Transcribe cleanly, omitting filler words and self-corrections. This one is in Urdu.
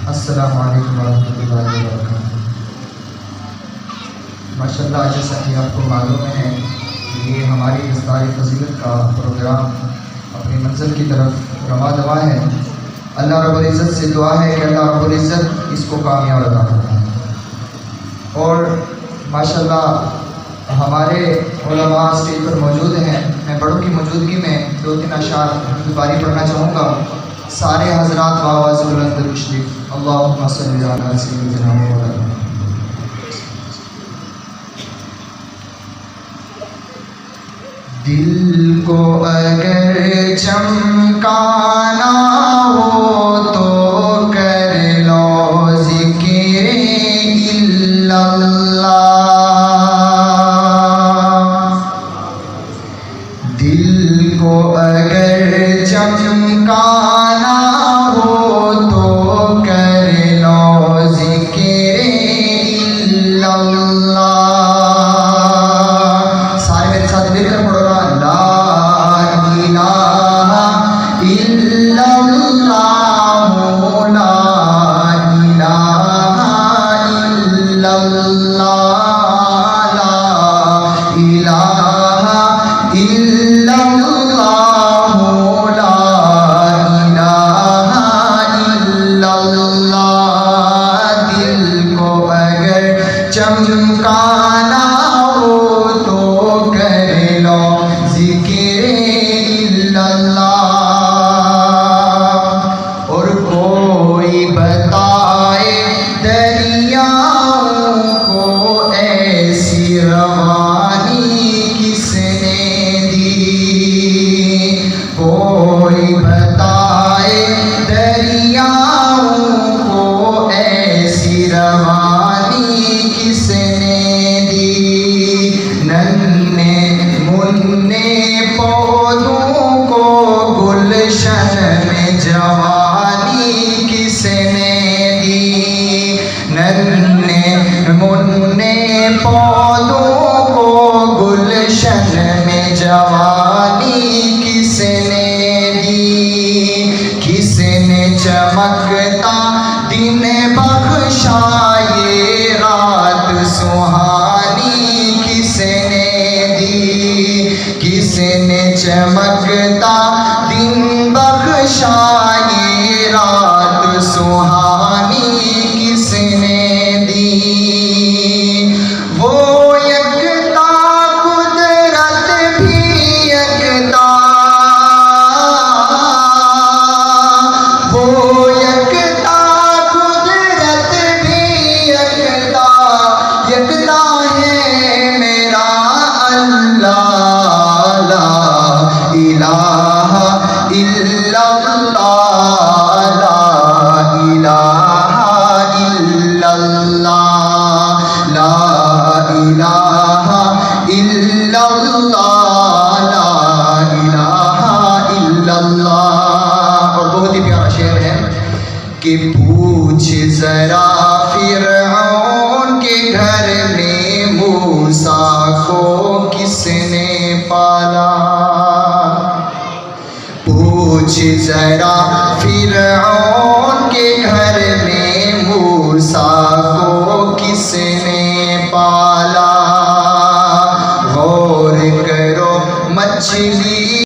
السلام علیکم ورحمۃ اللہ وبرکاتہ۔ ماشاءاللہ، جیسا کہ آپ کو معلوم ہے کہ یہ ہماری دستار فضیلت کا پروگرام اپنی منزل کی طرف رواں دواں ہے۔ اللہ رب العزت سے دعا ہے کہ اللہ رب العزت اس کو کامیاب عطا فرمائے۔ اور ماشاءاللہ ہمارے علماء اسٹیج پر موجود ہیں۔ میں بڑوں کی موجودگی میں 2-3 اشعار باری پڑھنا چاہوں گا۔ سارے حضرات بآواز بلند تشریف۔ اللہم صلی علی سیدنا مولانا۔ دل کو اگر چمکانا ہو تو کر لو ذکر اللہ۔ دل کو اگر چمکانا ہو تو کر لو ذکر اللہ۔ سارے میرے ساتھ مل کر پڑھو نا، لا الہ الا اللہ، لا الہ الا اللہ، لا الہ الا اللہ، لا الہ الا اللہ۔ دل کو اگر چمکانا ہو تو کر لو ذکر اللہ۔ اور کوئی بتائے دریاؤں کو ایسی روانی کس نے دی؟ کوئی بتائے دریاؤں کو ایسی روانی کس نے دی؟ ننھے منھے پودوں کو گلشن میں جوانی کس نے دی؟ ننھے منھے پودوں کو گلشن میں جوانی کس نے دی؟ کس نے چمکتا دن بخشا یہ رات سہانی کس نے دی؟ کس نے چمکتا دن بخشا یہ رات سہانی کس نے دی؟ وہ یکتا قدرت بھی یکتا، وہ یکتا قدرت بھی یکتا، یکتا ہے میرا اللہ، لا الہ الا اللہ، لا الہ الا اللہ، لا الہ الا اللہ، لا الہ الا اللہ۔ اور بہت ہی پیارا شعر ہے کہ پوچھ ذرا فرعون کے گھر میں موسیٰ کو کس نے پالا؟ پوچھ ذرا فرعون کے گھر میں موسیٰ کو کس نے پالا؟ غور کرو مچھلی